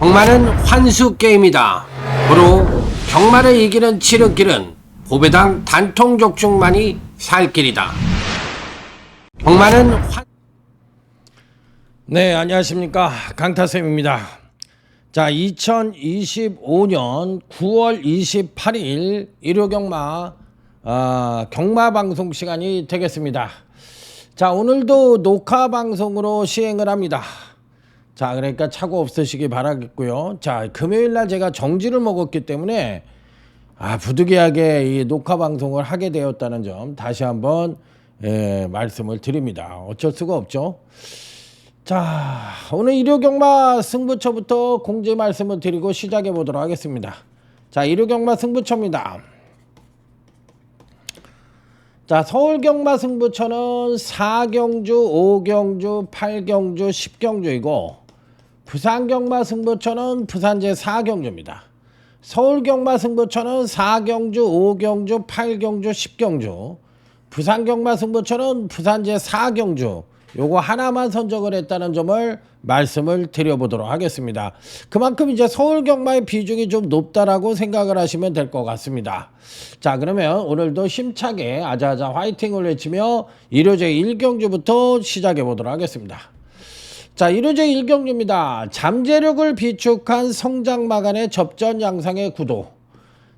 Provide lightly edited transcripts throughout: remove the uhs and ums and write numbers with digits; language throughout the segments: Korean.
경마는 환수 게임이다. 고로 경마를 이기는 지름길은 보배당 단통족중만이 살 길이다. 경마는 네, 안녕하십니까, 강타쌤입니다. 자, 2025년 9월 28일 일요경마 경마방송 시간이 되겠습니다. 자, 오늘도 녹화방송으로 시행을 합니다. 자, 그러니까 착오 없으시기 바라겠고요. 자, 금요일날 제가 정지를 먹었기 때문에 부득이하게 이 녹화방송을 하게 되었다는 점 다시 한번 말씀을 드립니다. 어쩔 수가 없죠. 자, 오늘 일요경마 승부처부터 공지 말씀을 드리고 시작해 보도록 하겠습니다. 자, 일요경마 승부처입니다. 자, 서울경마 승부처는 4경주, 5경주, 8경주, 10경주이고 부산경마 승부처는 부산제 4경주입니다. 서울경마 승부처는 4경주, 5경주, 8경주, 10경주 부산경마 승부처는 부산제 4경주 요거 하나만 선정을 했다는 점을 말씀을 드려보도록 하겠습니다. 그만큼 이제 서울경마의 비중이 좀 높다라고 생각을 하시면 될 것 같습니다. 자, 그러면 오늘도 힘차게 아자아자 화이팅을 외치며 1호제 1경주부터 시작해 보도록 하겠습니다. 자, 1호제 1경주입니다. 잠재력을 비축한 성장마간의 접전 양상의 구도.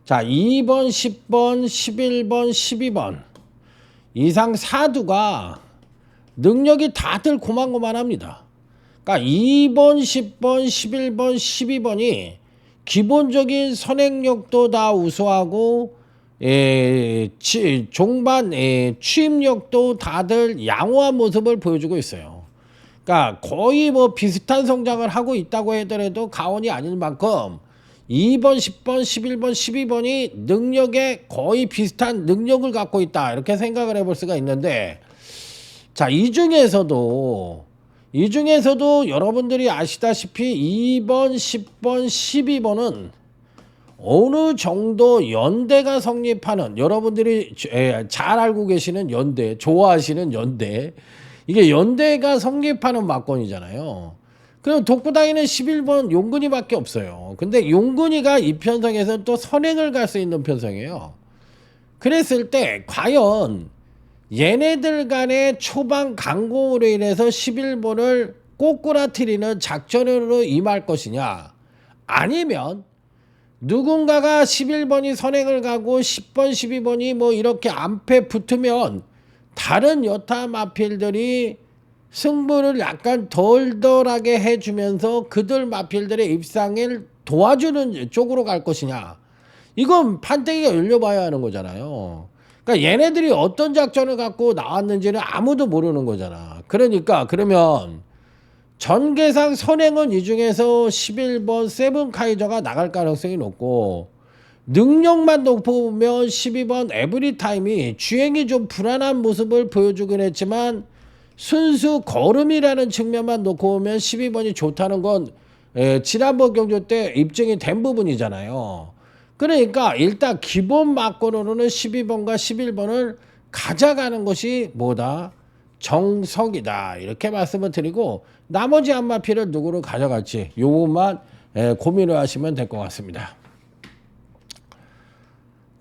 자, 2번, 10번, 11번, 12번 이상 사두가 능력이 다들 고만고만합니다. 그러니까 2번, 10번, 11번, 12번이 기본적인 선행력도 다 우수하고 종반 취임력도 다들 양호한 모습을 보여주고 있어요. 그러니까 거의 뭐 비슷한 성장을 하고 있다고 하더라도 가언이 아닐 만큼 2번, 10번, 11번, 12번이 능력에 거의 비슷한 능력을 갖고 있다 이렇게 생각을 해볼 수가 있는데, 자, 이 중에서도 여러분들이 아시다시피 2번, 10번, 12번은 어느 정도 연대가 성립하는, 여러분들이 잘 알고 계시는 연대, 좋아하시는 연대, 이게 연대가 성립하는 막권이잖아요. 그럼 독구다이는 11번 용근이밖에 없어요. 근데 용근이가 이 편성에서 또 선행을 갈 수 있는 편성이에요. 그랬을 때 과연 얘네들 간의 초반 강공으로 인해서 11번을 꼬꾸라트리는 작전으로 임할 것이냐, 아니면 누군가가 11번이 선행을 가고 10번, 12번이 뭐 이렇게 안패 붙으면 다른 여타 마필들이 승부를 약간 덜덜하게 해주면서 그들 마필들의 입상을 도와주는 쪽으로 갈 것이냐, 이건 판때기가 열려봐야 하는 거잖아요. 그러니까 얘네들이 어떤 작전을 갖고 나왔는지는 아무도 모르는 거잖아. 그러니까 그러면 전개상 선행은 이 중에서 11번 세븐카이저가 나갈 가능성이 높고, 능력만 놓고 보면 12번 에브리타임이 주행이 좀 불안한 모습을 보여주긴 했지만 순수 걸음이라는 측면만 놓고 보면 12번이 좋다는 건 지난번 경주 때 입증이 된 부분이잖아요. 그러니까 일단 기본 막권으로는 12번과 11번을 가져가는 것이 뭐다? 정석이다. 이렇게 말씀을 드리고, 나머지 한 마피를 누구로 가져갈지 요것만 고민을 하시면 될 것 같습니다.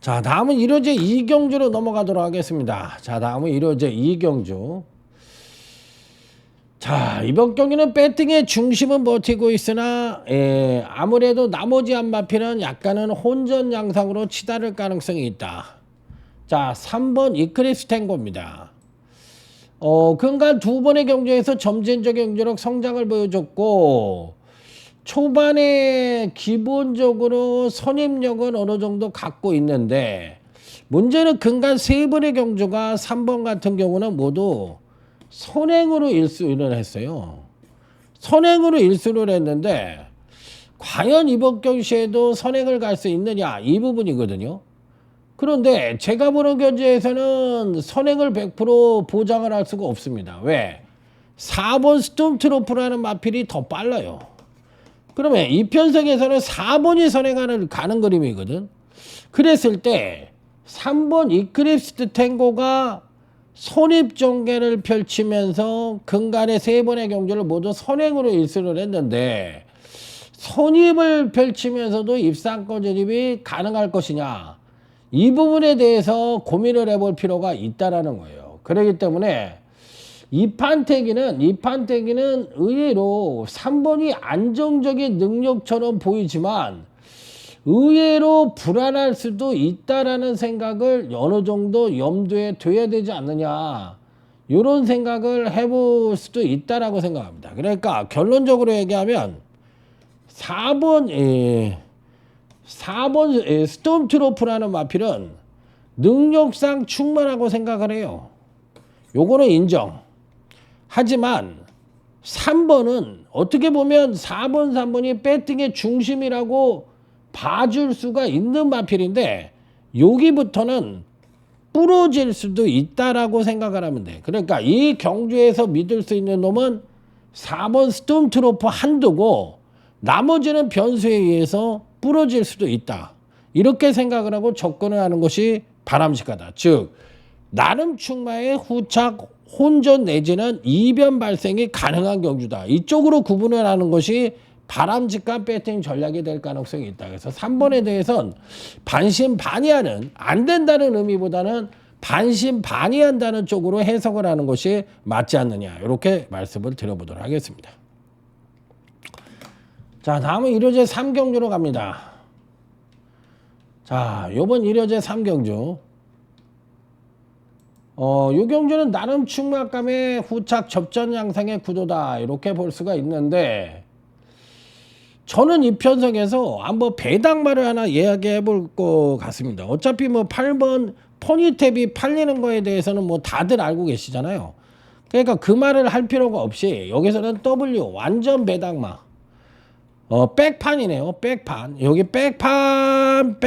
자, 다음은 1호제 2경주로 넘어가도록 하겠습니다. 자, 다음은 1호제 2경주. 자, 이번 경기는 배팅의 중심은 버티고 있으나 아무래도 나머지 한 마피는 약간은 혼전 양상으로 치달을 가능성이 있다. 자, 3번 이크리스 탱고입니다. 그간 두 번의 경주에서 점진적 경주력 성장을 보여줬고, 초반에 기본적으로 선임력은 어느 정도 갖고 있는데, 문제는 근간 세 번의 경주가 3번 같은 경우는 모두 선행으로 일수를 했어요. 선행으로 일수를 했는데 과연 이번 경시에도 선행을 갈 수 있느냐, 이 부분이거든요. 그런데 제가 보는 견지에서는 선행을 100% 보장을 할 수가 없습니다. 왜? 4번 스톰트로프라는 마필이 더 빨라요. 그러면 이 편성에서는 4번이 선행하는 가는 그림이거든. 그랬을 때 3번 이크립스 탱고가 손입종계를 펼치면서 근간의 세 번의 경주를 모두 선행으로 일수를 했는데, 선입을 펼치면서도 입상권 진입이 가능할 것이냐, 이 부분에 대해서 고민을 해볼 필요가 있다라는 거예요. 그렇기 때문에 이판태기는 의외로 3번이 안정적인 능력처럼 보이지만 의외로 불안할 수도 있다라는 생각을 어느 정도 염두에 둬야 되지 않느냐, 이런 생각을 해볼 수도 있다라고 생각합니다. 그러니까 결론적으로 얘기하면 4번 스톰트로프라는 마필은 능력상 충분하고 생각을 해요. 요거는 인정. 하지만 3번은 어떻게 보면 4번 3번이 배팅의 중심이라고 봐줄 수가 있는 마필인데 여기부터는 부러질 수도 있다라고 생각을 하면 돼. 그러니까 이 경주에서 믿을 수 있는 놈은 4번 스톰트로프 한두고 나머지는 변수에 의해서 부러질 수도 있다, 이렇게 생각을 하고 접근을 하는 것이 바람직하다. 즉 나름 충마의 후착 혼전 내지는 이변 발생이 가능한 경주다, 이쪽으로 구분을 하는 것이 바람직한 배팅 전략이 될 가능성이 있다. 그래서 3번에 대해서는 반신반의하는, 안 된다는 의미보다는 반신반의한다는 쪽으로 해석을 하는 것이 맞지 않느냐, 이렇게 말씀을 드려보도록 하겠습니다. 자, 다음은 1호제 3경주로 갑니다. 자, 요번 1호제 3경주 요 경주는 나름 충막감의 후착 접전 양상의 구도다, 이렇게 볼 수가 있는데 저는 이 편성에서 한번 배당말을 하나 이야기해 볼 것 같습니다. 어차피 뭐 8번 포니탭이 팔리는 거에 대해서는 뭐 다들 알고 계시잖아요. 그러니까 그 말을 할 필요가 없이 여기서는 W 완전 배당마, 백판이네요. 백판. 여기 백판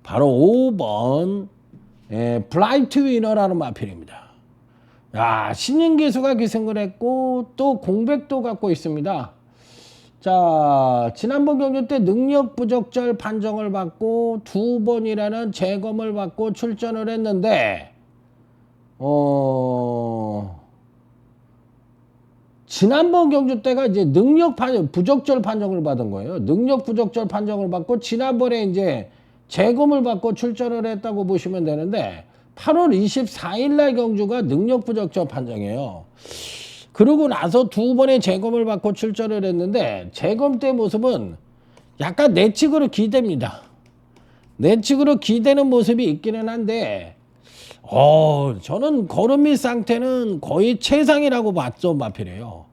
바로 5번 블라이트 위너라는 마필입니다. 야, 신인기수가 기승을 했고 또 공백도 갖고 있습니다. 자, 지난번 경주 때 능력 부적절 판정을 받고 2번이라는 재검을 받고 출전을 했는데 지난번 경주 때가 이제 능력 부적절 판정을 받은 거예요. 능력 부적절 판정을 받고 지난번에 이제 재검을 받고 출전을 했다고 보시면 되는데 8월 24일 날 경주가 능력 부적절 판정이에요. 그러고 나서 2번의 재검을 받고 출전을 했는데 재검 때 모습은 약간 내측으로 기댑니다. 내측으로 기대는 모습이 있기는 한데 저는 걸음 및 상태는 거의 최상이라고 봤던 마필이에요.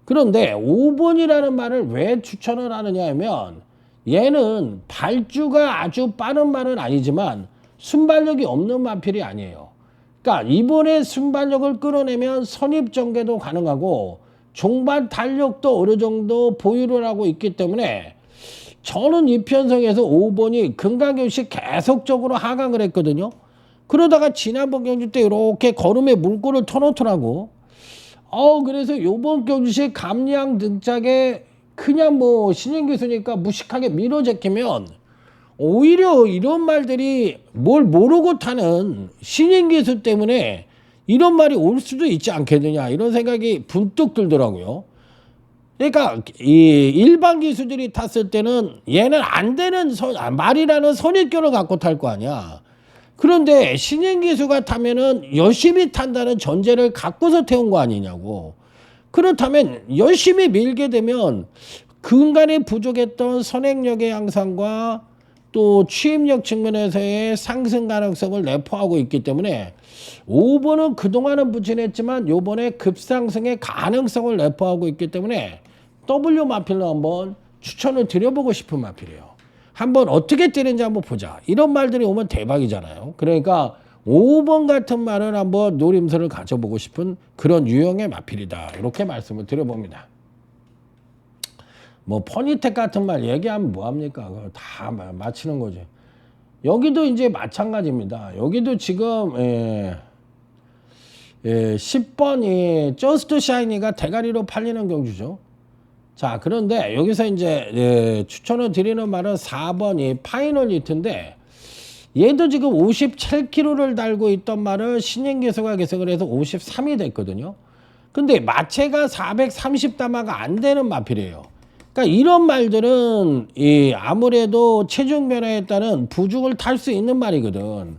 그런데 5번이라는 말을 왜 추천을 하느냐 하면 얘는 발주가 아주 빠른 말은 아니지만 순발력이 없는 마필이 아니에요. 그러니까 이번에 순발력을 끌어내면 선입전개도 가능하고 종반 탄력도 어느 정도 보유를 하고 있기 때문에 저는 이 편성에서 5번이 금강교시 계속적으로 하강을 했거든요. 그러다가 지난번 경주 때 이렇게 걸음에 물꼬를 터놓더라고. 그래서 요번 경주시 감량 등짝에 그냥 뭐 신인기수니까 무식하게 밀어제끼면 오히려 이런 말들이 뭘 모르고 타는 신인기수 때문에 이런 말이 올 수도 있지 않겠느냐, 이런 생각이 분뚝 들더라고요. 그러니까 이 일반 기수들이 탔을 때는 얘는 안 되는 말이라는 선입견을 갖고 탈 거 아니야. 그런데 신인기수가 타면은 열심히 탄다는 전제를 갖고서 태운 거 아니냐고. 그렇다면 열심히 밀게 되면 근간에 부족했던 선행력의 향상과 또 취입력 측면에서의 상승 가능성을 내포하고 있기 때문에 5번은 그동안은 부진했지만 요번에 급상승의 가능성을 내포하고 있기 때문에 W 마필로 한번 추천을 드려보고 싶은 마필이에요. 한번 어떻게 뛰는지 한번 보자, 이런 말들이 오면 대박이잖아요. 그러니까 5번 같은 말은 한번 노림수를 가져보고 싶은 그런 유형의 마필이다, 이렇게 말씀을 드려봅니다. 뭐 포니텍 같은 말 얘기하면 뭐합니까? 그거 다 맞히는 거지. 여기도 이제 마찬가지입니다. 여기도 지금 10번이 저스트 샤이니가 대가리로 팔리는 경주죠. 자, 그런데 여기서 이제 추천을 드리는 말은 4번이 파이널 히트인데 얘도 지금 57kg를 달고 있던 말을 신인기수가 계승을 해서 53이 됐거든요. 근데 마체가 430다마가 안 되는 마필이에요. 그러니까 이런 말들은 아무래도 체중 변화에 따른 부중을 탈 수 있는 말이거든.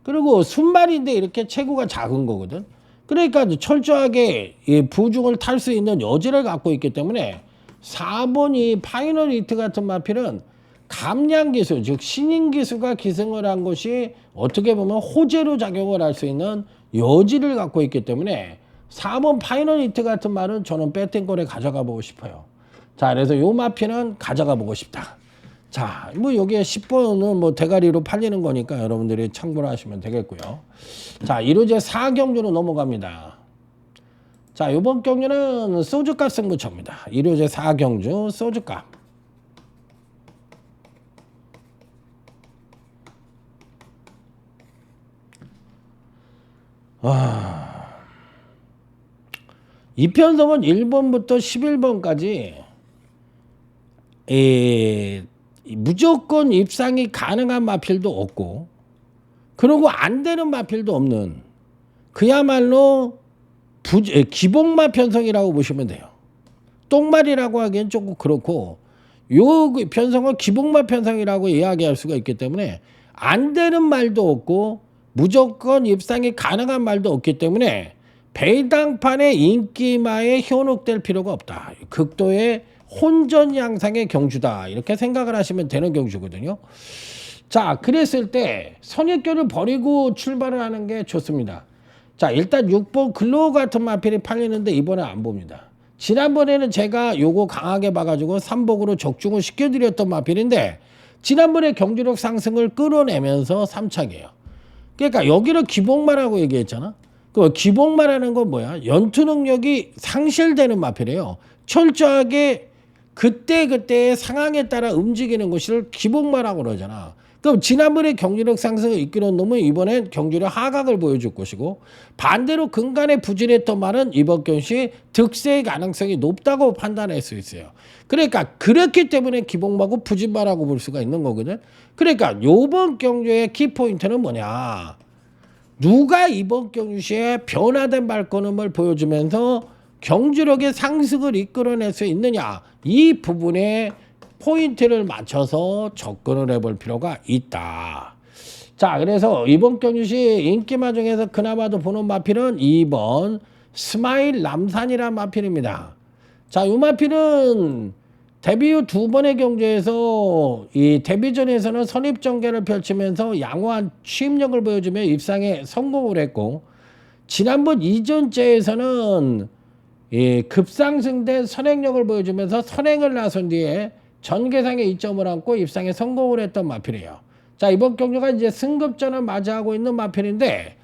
그리고 순말인데 이렇게 체구가 작은 거거든. 그러니까 철저하게 이 부중을 탈 수 있는 여지를 갖고 있기 때문에 4번이 파이널 히트 같은 마필은 감량 기술, 즉 신인 기수가 기승을 한 것이 어떻게 보면 호재로 작용을 할 수 있는 여지를 갖고 있기 때문에 4번 파이널 히트 같은 말은 저는 배팅골에 가져가 보고 싶어요. 자, 그래서 요 마필은 가져가 보고 싶다. 자, 뭐 여기에 10번은 뭐 대가리로 팔리는 거니까 여러분들이 참고를 하시면 되겠고요. 자, 1호제 4경주로 넘어갑니다. 자, 요번 경주는 소주값 승부처입니다. 1호제 4경주 소주값. 이편성은 1번부터 11번까지 무조건 입상이 가능한 마필도 없고, 그리고 안 되는 마필도 없는, 그야말로 기복마 편성이라고 보시면 돼요. 똥말이라고 하기엔 조금 그렇고, 요 편성은 기복마 편성이라고 이야기할 수가 있기 때문에 안 되는 말도 없고 무조건 입상이 가능한 말도 없기 때문에 배당판의 인기마에 현혹될 필요가 없다. 극도의 혼전 양상의 경주다. 이렇게 생각을 하시면 되는 경주거든요. 자, 그랬을 때 선입견을 버리고 출발을 하는 게 좋습니다. 자, 일단 6번 글로우 같은 마필이 팔리는데 이번에 안 봅니다. 지난번에는 제가 요거 강하게 봐가지고 3복으로 적중을 시켜드렸던 마필인데 지난번에 경주력 상승을 끌어내면서 3착이에요. 그러니까 여기를 기복마라고 얘기했잖아. 그 기복마라는 건 뭐야? 연투 능력이 상실되는 마필이에요. 철저하게 그때그때의 상황에 따라 움직이는 것을 기복마라고 그러잖아. 그럼 지난번에 경주력 상승을 이끌어온 놈은 이번엔 경주력 하강을 보여줄 것이고, 반대로 근간에 부진했던 말은 이번 경시 득세의 가능성이 높다고 판단할 수 있어요. 그러니까 그렇기 때문에 기복마고 부진마라고 볼 수가 있는 거거든. 그러니까 요번 경주의 키포인트는 뭐냐? 누가 이번 경주시에 변화된 발걸음을 보여주면서 경주력의 상승을 이끌어낼 수 있느냐, 이 부분에 포인트를 맞춰서 접근을 해볼 필요가 있다. 자, 그래서 이번 경주시 인기마 중에서 그나마도 보는 마필은 2번 스마일 남산이라는 마필입니다. 자, 이 마필은 데뷔 후 2번의 경주에서 이 데뷔전에서는 선입전개를 펼치면서 양호한 취임력을 보여주며 입상에 성공을 했고, 지난번 이전째에서는 급상승된 선행력을 보여주면서 선행을 나선 뒤에 전개상의 이점을 안고 입상에 성공을 했던 마필이에요. 자, 이번 경주가 이제 승급전을 맞이하고 있는 마필인데,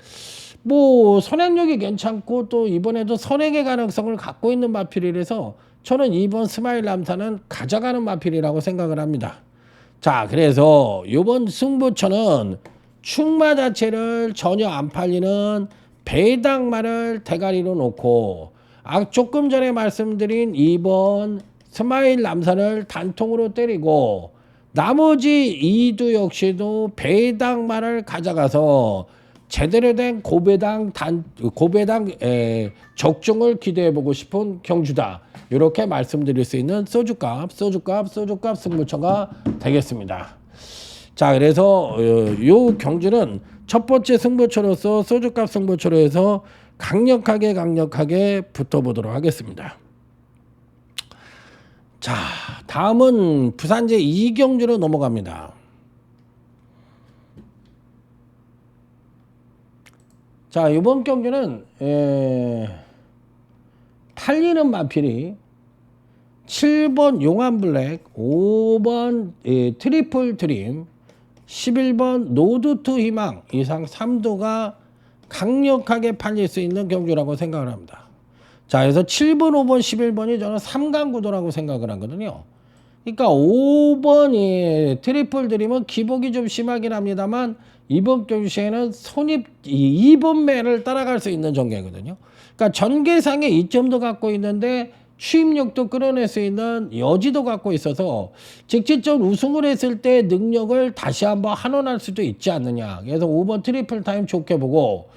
뭐 선행력이 괜찮고 또 이번에도 선행의 가능성을 갖고 있는 마필이라서 저는 2번 스마일 남산은 가져가는 마필이라고 생각을 합니다. 자, 그래서 이번 승부처는 충마 자체를 전혀 안 팔리는 배당마를 대가리로 놓고, 조금 전에 말씀드린 2번 스마일 남산을 단통으로 때리고, 나머지 2두 역시도 배당마를 가져가서 제대로 된 고배당 적중을 기대해보고 싶은 경주다. 이렇게 말씀드릴 수 있는 소주값 승부처가 되겠습니다. 자, 그래서 요 경주는 첫 번째 승부처로서 소주값 승부처로 해서 강력하게 붙어보도록 하겠습니다. 자, 다음은 부산제 2경주로 넘어갑니다. 자, 이번 경주는 팔리는 마필이 7번 용암블랙, 5번 트리플 드림, 11번 노드투 희망 이상 3도가 강력하게 팔릴 수 있는 경주라고 생각을 합니다. 자, 그래서 7번, 5번, 11번이 저는 3강 구도라고 생각을 하거든요. 그러니까 5번이 트리플 드림은 기복이 좀 심하긴 합니다만 이번 경주시에는 손입 2번 매를 따라갈 수 있는 전개거든요. 그러니까 전개상의 이점도 갖고 있는데 취임력도 끌어낼 수 있는 여지도 갖고 있어서 직접적 우승을 했을 때 능력을 다시 한번 환원할 수도 있지 않느냐. 그래서 5번 트리플 타임 좋게 보고,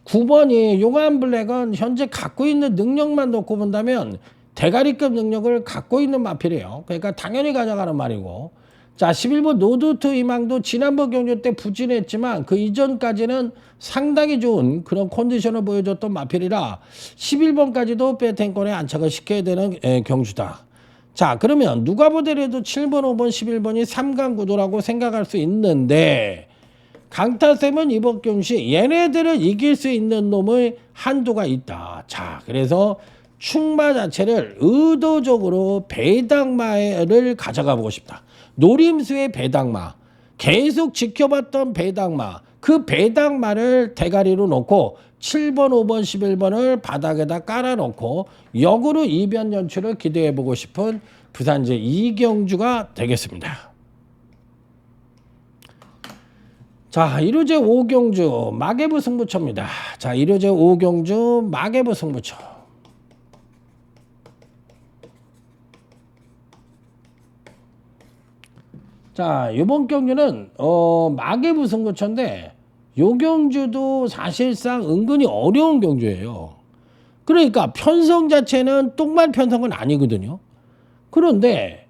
9번이 용암블랙은 현재 갖고 있는 능력만 놓고 본다면 대가리급 능력을 갖고 있는 마필이에요. 그러니까 당연히 가져가는 말이고. 자, 11번 노드투 희망도 지난번 경주 때 부진했지만 그 이전까지는 상당히 좋은 그런 컨디션을 보여줬던 마필이라 11번까지도 배팅권에 안착을 시켜야 되는 경주다. 자, 그러면 누가 보더라도 7번, 5번, 11번이 3강 구도라고 생각할 수 있는데 강타쌤은 이번 경시 얘네들을 이길 수 있는 놈의 한도가 있다. 자, 그래서 충마 자체를 의도적으로 배당마를 가져가 보고 싶다. 노림수의 배당마, 계속 지켜봤던 배당마, 그 배당마를 대가리로 놓고 7번, 5번, 11번을 바닥에다 깔아놓고 역으로 이변 연출을 기대해보고 싶은 부산제 이경주가 되겠습니다. 자, 1호제 5경주 마계부 승부처입니다. 자, 1호제 5경주 마계부 승부처. 자, 이번 경주는 마계부 승부처인데 요 경주도 사실상 은근히 어려운 경주예요. 그러니까 편성 자체는 똥말 편성은 아니거든요. 그런데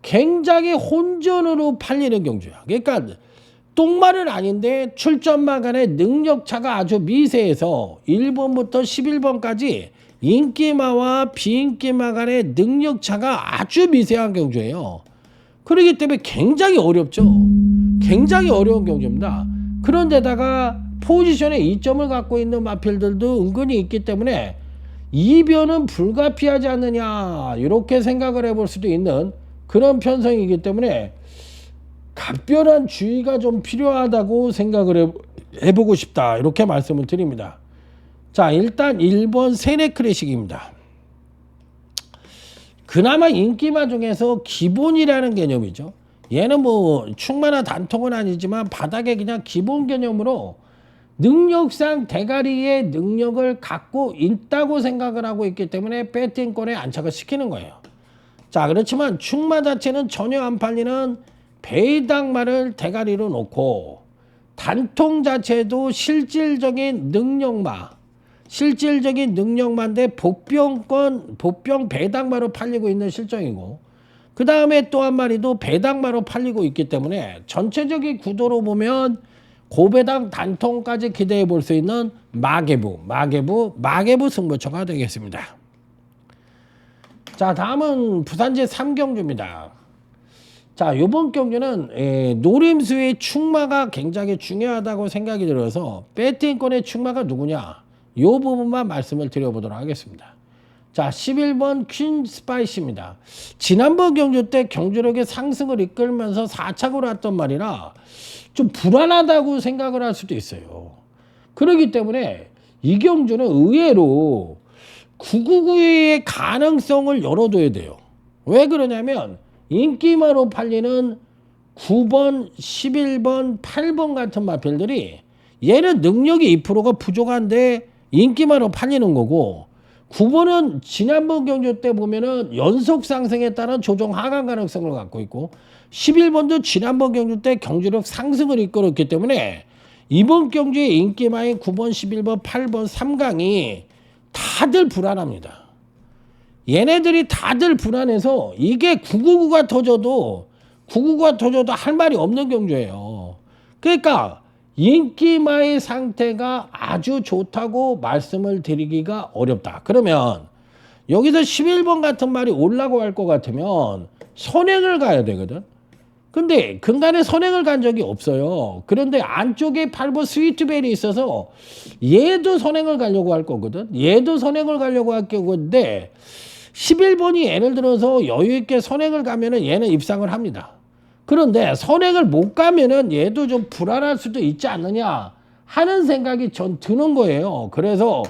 굉장히 혼전으로 팔리는 경주야. 그러니까 똥말은 아닌데 출전마 간의 능력차가 아주 미세해서 1번부터 11번까지 인기마와 비인기마 간의 능력차가 아주 미세한 경주예요. 그렇기 때문에 굉장히 어렵죠. 굉장히 어려운 경주입니다. 그런데다가 포지션에 이점을 갖고 있는 마필들도 은근히 있기 때문에 이변은 불가피하지 않느냐 이렇게 생각을 해볼 수도 있는 그런 편성이기 때문에 각별한 주의가 좀 필요하다고 생각을 해보고 싶다 이렇게 말씀을 드립니다. 자, 일단 1번 세네 클래식입니다. 그나마 인기마 중에서 기본이라는 개념이죠. 얘는 뭐 충만한 단통은 아니지만 바닥에 그냥 기본 개념으로 능력상 대가리의 능력을 갖고 있다고 생각을 하고 있기 때문에 배팅권에 안착을 시키는 거예요. 자, 그렇지만 충마 자체는 전혀 안 팔리는 배당마를 대가리로 놓고 단통 자체도 실질적인 능력마인데 복병 배당마로 팔리고 있는 실정이고 그 다음에 또 한 마리도 배당마로 팔리고 있기 때문에 전체적인 구도로 보면 고배당 단통까지 기대해 볼 수 있는 마계부 승부처가 되겠습니다. 자, 다음은 부산제 3경주입니다. 자, 요번 경주는 노림수의 충마가 굉장히 중요하다고 생각이 들어서 배팅권의 충마가 누구냐 요 부분만 말씀을 드려보도록 하겠습니다. 자, 11번 퀸 스파이시입니다. 지난번 경주 때 경주력의 상승을 이끌면서 4착으로 왔던 말이라 좀 불안하다고 생각을 할 수도 있어요. 그렇기 때문에 이 경주는 의외로 999의 가능성을 열어둬야 돼요. 왜 그러냐면 인기마로 팔리는 9번, 11번, 8번 같은 마필들이 얘는 능력이 2%가 부족한데 인기마로 팔리는 거고 9번은 지난번 경주 때 보면은 연속 상승에 따른 조정 하강 가능성을 갖고 있고 11번도 지난번 경주 때 경주력 상승을 이끌었기 때문에 이번 경주의 인기마인 9번, 11번, 8번, 3강이 다들 불안합니다. 얘네들이 다들 불안해서 이게 999가 터져도 할 말이 없는 경주예요. 그러니까 인기마의 상태가 아주 좋다고 말씀을 드리기가 어렵다. 그러면 여기서 11번 같은 말이 올라고 할 것 같으면 선행을 가야 되거든. 근데 근간에 선행을 간 적이 없어요. 그런데 안쪽에 8번 스위트벨이 있어서 얘도 선행을 가려고 할 거거든. 얘도 선행을 가려고 할 거건데 11번이 예를 들어서 여유있게 선행을 가면은 얘는 입상을 합니다. 그런데 선행을 못 가면은 얘도 좀 불안할 수도 있지 않느냐 하는 생각이 전 드는 거예요. 그래서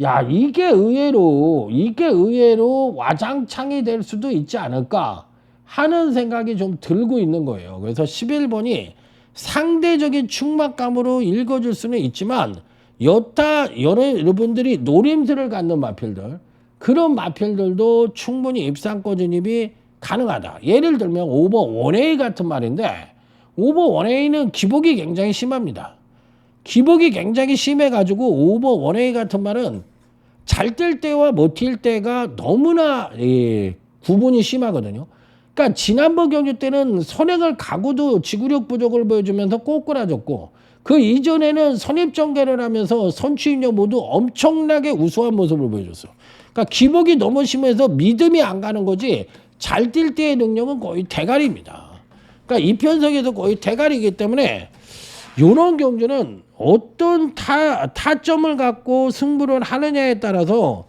야, 이게 의외로 와장창이 될 수도 있지 않을까 하는 생각이 좀 들고 있는 거예요. 그래서 11번이 상대적인 충막감으로 읽어줄 수는 있지만 여타 여러분들이 노림수를 갖는 마필들 그런 마필들도 충분히 입상권 진입이 가능하다. 예를 들면 5번 원웨이 같은 말인데 5번 원웨이는 기복이 굉장히 심합니다. 기복이 굉장히 심해가지고 5번 원웨이 같은 말은 잘 뛸 때와 못 뛸 때가 너무나 구분이 심하거든요. 그러니까 지난번 경기 때는 선행을 가고도 지구력 부족을 보여주면서 꼬꾸라졌고 그 이전에는 선입전개를 하면서 선취입력 모두 엄청나게 우수한 모습을 보여줬어요. 그러니까 기복이 너무 심해서 믿음이 안 가는 거지 잘 뛸 때의 능력은 거의 대가리입니다. 그러니까 이편성에서 거의 대가리이기 때문에 이런 경주는 어떤 타점을 갖고 승부를 하느냐에 따라서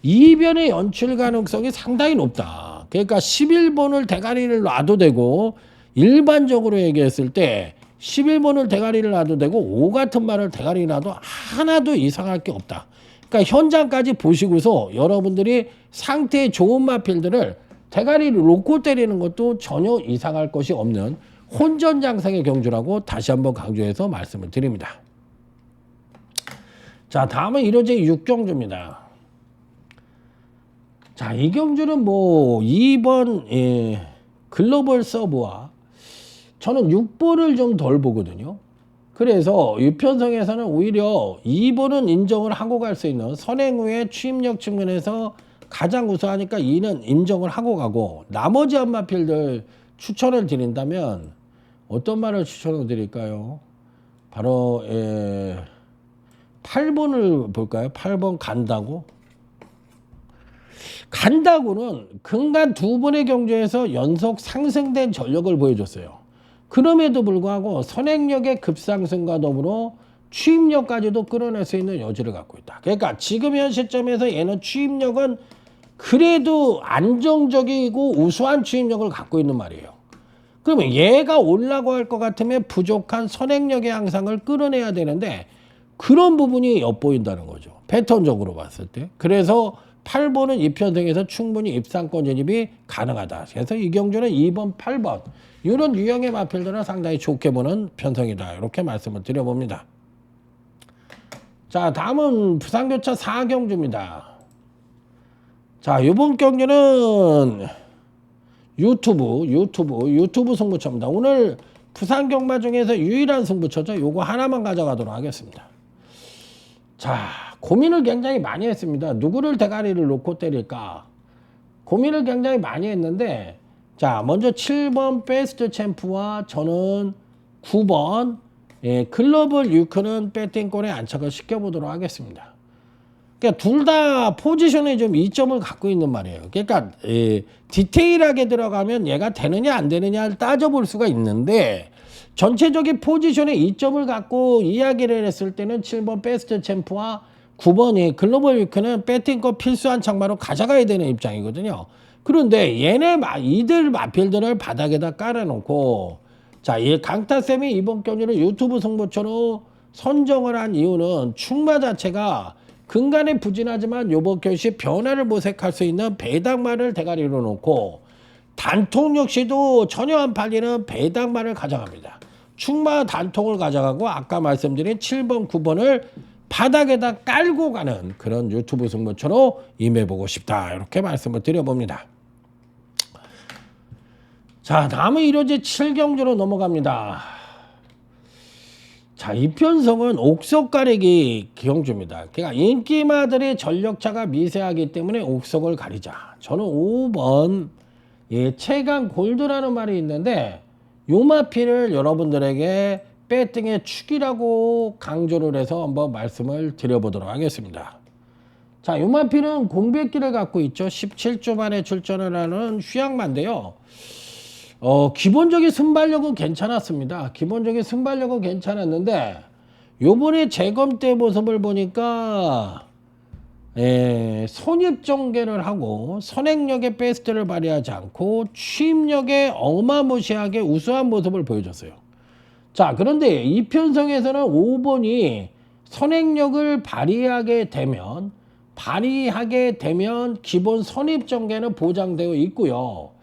이변의 연출 가능성이 상당히 높다. 그러니까 11번을 대가리를 놔도 되고 일반적으로 얘기했을 때 11번을 대가리를 놔도 되고 5 같은 말을 대가리 놔도 하나도 이상할 게 없다. 그러니까 현장까지 보시고서 여러분들이 상태의 좋은 마필들을 대가리를 놓고 때리는 것도 전혀 이상할 것이 없는 혼전장상의 경주라고 다시 한번 강조해서 말씀을 드립니다. 자, 다음은 1호제 6경주입니다. 자, 이 경주는 뭐 2번 글로벌 서브와 저는 6번을 좀 덜 보거든요. 그래서 유편성에서는 오히려 2번은 인정을 하고 갈 수 있는 선행 후에 추임력 측면에서 가장 우수하니까 2는 인정을 하고 가고 나머지 한마필들 추천을 드린다면 어떤 말을 추천을 드릴까요? 바로 8번을 볼까요? 8번 간다고? 간다고는 근간 2번의 경주에서 연속 상승된 전력을 보여줬어요. 그럼에도 불구하고 선행력의 급상승과 더불어 추임력까지도 끌어낼 수 있는 여지를 갖고 있다. 그러니까 지금 현 시점에서 얘는 추임력은 그래도 안정적이고 우수한 추임력을 갖고 있는 말이에요. 그러면 얘가 올라고 할 것 같으면 부족한 선행력의 향상을 끌어내야 되는데 그런 부분이 엿보인다는 거죠. 패턴적으로 봤을 때. 그래서 8번은 이편성에서 충분히 입상권 진입이 가능하다. 그래서 이 경주는 2번, 8번 이런 유형의 마필들은 상당히 좋게 보는 편성이다. 이렇게 말씀을 드려봅니다. 자, 다음은 부산교차 4경주입니다. 자, 이번 경기는 유튜브 승부처입니다. 오늘 부산 경마 중에서 유일한 승부처죠. 요거 하나만 가져가도록 하겠습니다. 자, 고민을 굉장히 많이 했습니다. 누구를 대가리를 놓고 때릴까? 고민을 굉장히 많이 했는데 자, 먼저 7번 베스트 챔프와 저는 9번 글로벌 유크는 배팅권에 안착을 시켜보도록 하겠습니다. 그러니까 둘 다 포지션에 좀 이점을 갖고 있는 말이에요. 그러니까 디테일하게 들어가면 얘가 되느냐 안 되느냐를 따져볼 수가 있는데 전체적인 포지션에 이점을 갖고 이야기를 했을 때는 7번 베스트 챔프와 9번이 글로벌 위크는 배팅권 필수한 장마로 가져가야 되는 입장이거든요. 그런데 이들 마필들을 바닥에다 깔아놓고 자, 이 강타쌤이 이번 경기를 유튜브 승부처로 선정을 한 이유는 충마 자체가 근간에 부진하지만 요번 경시 변화를 모색할 수 있는 배당마를 대가리로 놓고 단통 역시도 전혀 안 팔리는 배당마를 가져갑니다. 충마 단통을 가져가고 아까 말씀드린 7번, 9번을 바닥에다 깔고 가는 그런 유튜브 승부처로 임해보고 싶다. 이렇게 말씀을 드려봅니다. 자, 다음은 1호제 7경주로 넘어갑니다. 자, 이편성은 옥석 가리기 경주입니다. 그러니까 인기마들의 전력차가 미세하기 때문에 옥석을 가리자. 저는 5번 최강 골드라는 말이 있는데 요 마필을 여러분들에게 배팅의 축이라고 강조를 해서 한번 말씀을 드려보도록 하겠습니다. 자, 요 마필은 공백기를 갖고 있죠. 17주 만에 출전을 하는 휴양마인데요. 기본적인 순발력은 괜찮았습니다. 기본적인 순발력은 괜찮았는데 요번에 재검 때 모습을 보니까 손입전개를 하고 선행력의 베스트를 발휘하지 않고 취임력에 어마무시하게 우수한 모습을 보여줬어요. 자, 그런데 이편성에서는 5번이 선행력을 발휘하게 되면 기본 선입전개는 보장되어 있고요.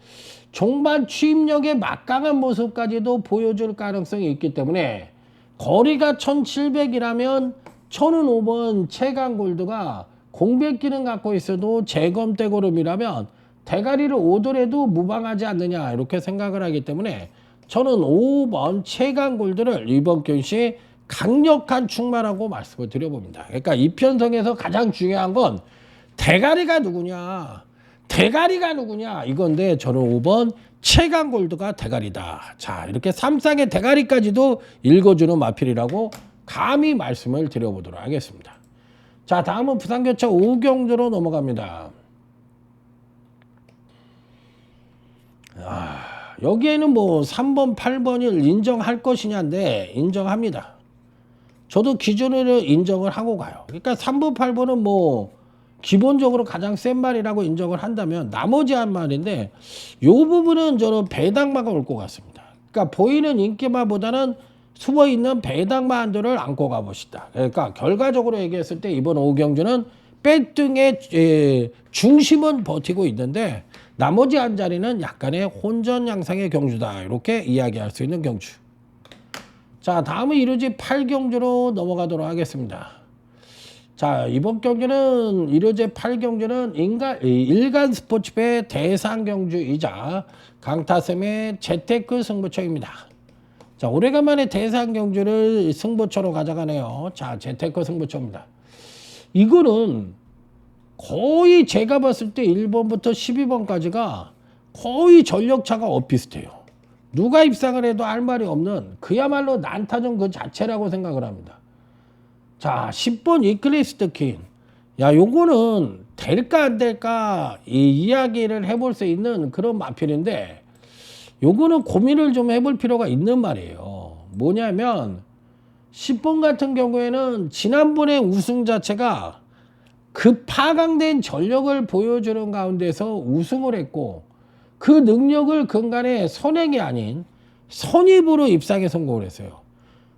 종반 취임력의 막강한 모습까지도 보여줄 가능성이 있기 때문에 거리가 1700이라면 저는 5번 최강 골드가 공백기는 갖고 있어도 재검대 고름이라면 대가리를 오더라도 무방하지 않느냐 이렇게 생각을 하기 때문에 저는 5번 최강 골드를 이번 경시 강력한 충마라고 말씀을 드려봅니다. 그러니까 이편성에서 가장 중요한 건 대가리가 누구냐? 대가리가 누구냐? 이건데 저는 5번 최강골드가 대가리다. 자, 이렇게 삼쌍의 대가리까지도 읽어주는 마필이라고 감히 말씀을 드려보도록 하겠습니다. 자, 다음은 부산교차 5경주로 넘어갑니다. 여기에는 뭐 3번, 8번을 인정할 것이냐인데 인정합니다. 저도 기존으로 인정을 하고 가요. 그러니까 3번, 8번은 뭐 기본적으로 가장 센 말이라고 인정을 한다면 나머지 한 말인데 이 부분은 저는 배당마가 올 것 같습니다. 그러니까 보이는 인기마보다는 숨어 있는 배당마 한도를 안고 가봅시다. 그러니까 결과적으로 얘기했을 때 이번 5경주는 배등의 중심은 버티고 있는데 나머지 한 자리는 약간의 혼전 양상의 경주다. 이렇게 이야기할 수 있는 경주. 자, 다음은 이루지 8경주로 넘어가도록 하겠습니다. 자, 이번 경주는 이루지 8경주는 일간 스포츠배 대상 경주이자 강타쌤의 재테크 승부처입니다. 자, 오래간만에 대상 경주를 승부처로 가져가네요. 자, 재테크 승부처입니다. 이거는 거의 제가 봤을 때 1번부터 12번까지가 거의 전력차가 엇비슷해요. 누가 입상을 해도 할 말이 없는 그야말로 난타전 그 자체라고 생각을 합니다. 자, 10번 이클리스트 퀸. 야, 요거는 될까 안 될까 이 이야기를 해볼 수 있는 그런 마필인데 요거는 고민을 좀 해볼 필요가 있는 말이에요. 뭐냐면 10번 같은 경우에는 지난번에 우승 자체가 그 파강된 전력을 보여주는 가운데서 우승을 했고 그 능력을 근간에 선행이 아닌 선입으로 입상에 성공을 했어요.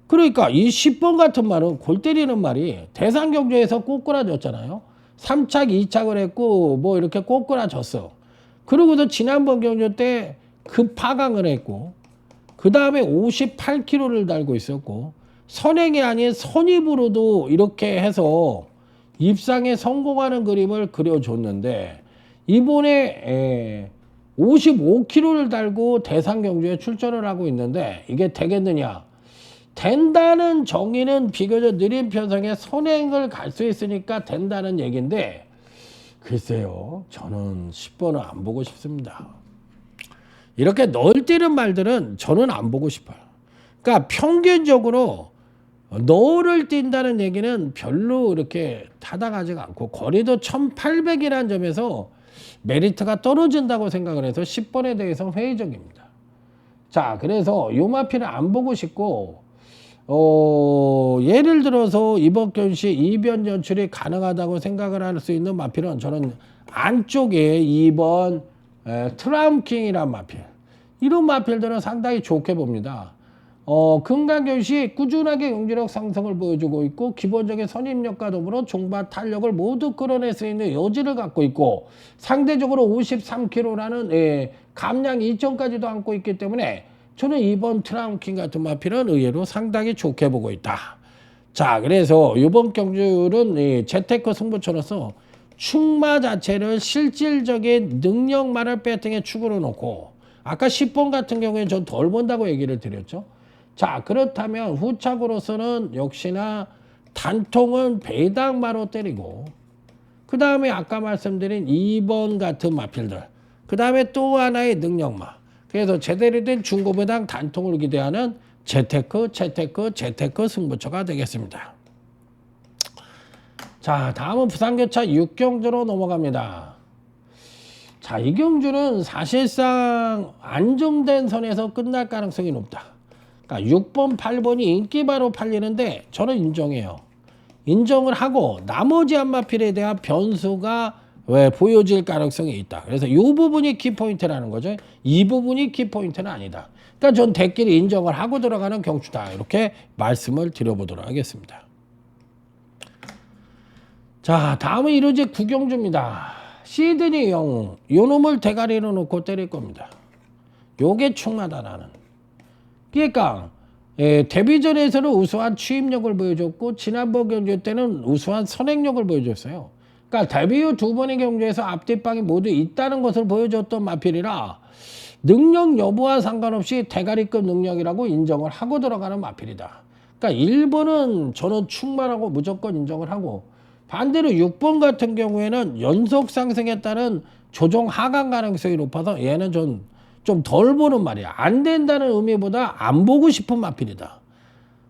그러니까 이 10번 같은 말은 골 때리는 말이 대상 경주에서 꼬꾸라졌잖아요. 3착 2착을 했고 뭐 이렇게 꼬꾸라졌어. 그러고서 지난번 경주 때 급하강을 했고 그 다음에 58km를 달고 있었고 선행이 아닌 선입으로도 이렇게 해서 입상에 성공하는 그림을 그려줬는데 이번에 55km를 달고 대상 경주에 출전을 하고 있는데 이게 되겠느냐? 된다는 정의는 비교적 느린 편성의 선행을 갈 수 있으니까 된다는 얘기인데 글쎄요, 저는 10번은 안 보고 싶습니다. 이렇게 널뛰는 말들은 저는 안 보고 싶어요. 그러니까 평균적으로 너를 뛴다는 얘기는 별로 이렇게 타당하지가 않고 거리도 1800이라는 점에서 메리트가 떨어진다고 생각을 해서 10번에 대해서 회의적입니다. 자, 그래서 요 마필을 안 보고 싶고 예를 들어서 이번 경시 이변 연출이 가능하다고 생각을 할 수 있는 마필은 저는 안쪽에 2번 트라움킹이란 마필, 이런 마필들은 상당히 좋게 봅니다. 금강경시 꾸준하게 경제력 상승을 보여주고 있고 기본적인 선임력과 더불어 종반 탄력을 모두 끌어낼 수 있는 여지를 갖고 있고 상대적으로 53kg라는 감량 2점까지도 안고 있기 때문에 저는 이번 트라움킹 같은 마필은 의외로 상당히 좋게 보고 있다. 자, 그래서 이번 경주는 재테크 승부처로서 충마 자체를 실질적인 능력만을 배팅에 축으로 놓고 아까 10번 같은 경우에 전 덜 본다고 얘기를 드렸죠. 자, 그렇다면 후착으로서는 역시나 단통은 배당마로 때리고 그 다음에 아까 말씀드린 2번 같은 마필들, 그 다음에 또 하나의 능력마, 그래서 제대로 된 중고배당 단통을 기대하는 재테크 승부처가 되겠습니다. 자, 다음은 부산교차 6경주로 넘어갑니다. 자, 이 경주는 사실상 안정된 선에서 끝날 가능성이 높다. 그러니까 6번, 8번이 인기바로 팔리는데 저는 인정해요. 인정을 하고 나머지 한 마필에 대한 변수가 보여질 가능성이 있다. 그래서 이 부분이 키포인트라는 거죠. 이 부분이 키포인트는 아니다. 그러니까 전 대끼리 인정을 하고 들어가는 경주다. 이렇게 말씀을 드려보도록 하겠습니다. 자, 다음은 이루지 9경주입니다. 시드니 영웅, 요 놈을 대가리로 놓고 때릴 겁니다. 요게 충마다 나는. 그러니까 데뷔전에서는 우수한 취입력을 보여줬고 지난번 경주 때는 우수한 선행력을 보여줬어요. 그러니까 데뷔 후 두 번의 경주에서 앞뒷방이 모두 있다는 것을 보여줬던 마필이라 능력 여부와 상관없이 대가리급 능력이라고 인정을 하고 들어가는 마필이다. 그러니까 1번은 저는 충만하고 무조건 인정을 하고 반대로 6번 같은 경우에는 연속 상승에 따른 조정 하강 가능성이 높아서 얘는 좀 덜 보는 말이야. 안 된다는 의미보다 안 보고 싶은 마필이다.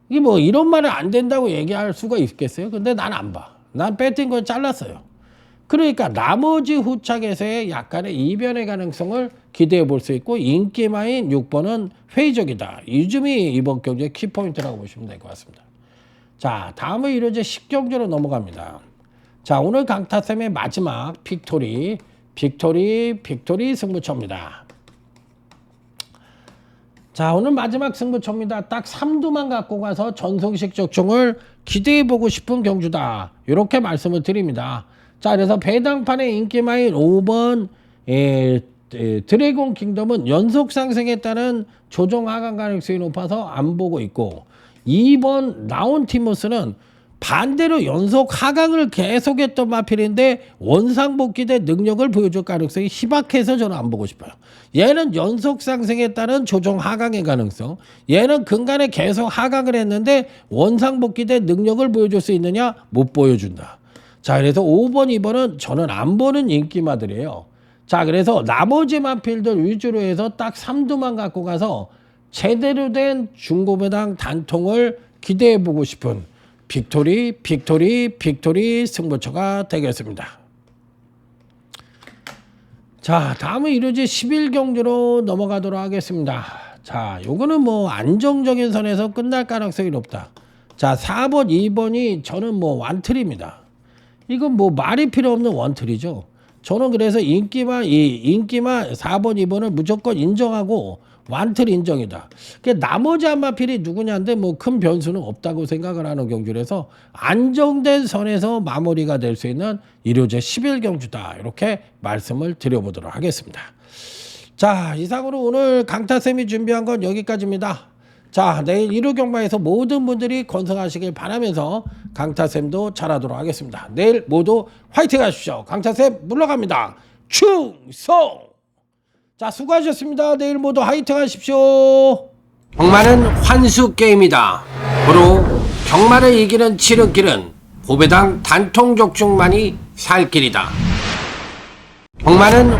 이게 뭐 이런 말을 안 된다고 얘기할 수가 있겠어요? 근데 난 안 봐. 난 뺏긴 걸 잘랐어요. 그러니까 나머지 후착에서의 약간의 이변의 가능성을 기대해 볼 수 있고, 인기마인 6번은 회의적이다. 이 점이 이번 경주의 키포인트라고 보시면 될 것 같습니다. 자, 다음은 이제 10경주로 넘어갑니다. 자, 오늘 강타쌤의 마지막 빅토리 승부처입니다. 자, 오늘 마지막 승부처입니다. 딱 3두만 갖고 가서 전성식 적중을 기대해보고 싶은 경주다. 이렇게 말씀을 드립니다. 자, 그래서 배당판의 인기마인 5번 드래곤 킹덤은 연속 상승에 따른 조정 하강 가능성이 높아서 안 보고 있고, 2번 라운티모스는 반대로 연속 하강을 계속했던 마필인데 원상복귀된 능력을 보여줄 가능성이 희박해서 저는 안 보고 싶어요. 얘는 연속 상승에 따른 조정 하강의 가능성, 얘는 근간에 계속 하강을 했는데 원상복귀된 능력을 보여줄 수 있느냐? 못 보여준다. 자, 그래서 5번, 2번은 저는 안 보는 인기마들이에요. 자, 그래서 나머지 마필들 위주로 해서 딱 3두만 갖고 가서 제대로 된 중고배당 단통을 기대해보고 싶은 빅토리 승부처가 되겠습니다. 자, 다음은 이루어질 11경주로 넘어가도록 하겠습니다. 자, 요거는 뭐 안정적인 선에서 끝날 가능성이 높다. 자, 4번, 2번이 저는 뭐 완틀입니다. 이건 뭐 말이 필요 없는 원틀이죠. 저는 그래서 인기만 4번, 2번을 무조건 인정하고 완틀 인정이다. 나머지 한 마필이 누구냐인데 뭐 큰 변수는 없다고 생각을 하는 경주라서 안정된 선에서 마무리가 될 수 있는 일요제 11경주다. 이렇게 말씀을 드려보도록 하겠습니다. 자, 이상으로 오늘 강타쌤이 준비한 건 여기까지입니다. 자, 내일 일요경마에서 모든 분들이 건승하시길 바라면서 강타쌤도 잘하도록 하겠습니다. 내일 모두 화이팅 하십시오. 강타쌤 물러갑니다. 충성! 자, 수고하셨습니다. 내일 모두 화이팅 하십시오. 경마는 환수 게임이다. 고로 경마를 이기는 지름길은 고배당 단통 적중만이 살 길이다. 경마는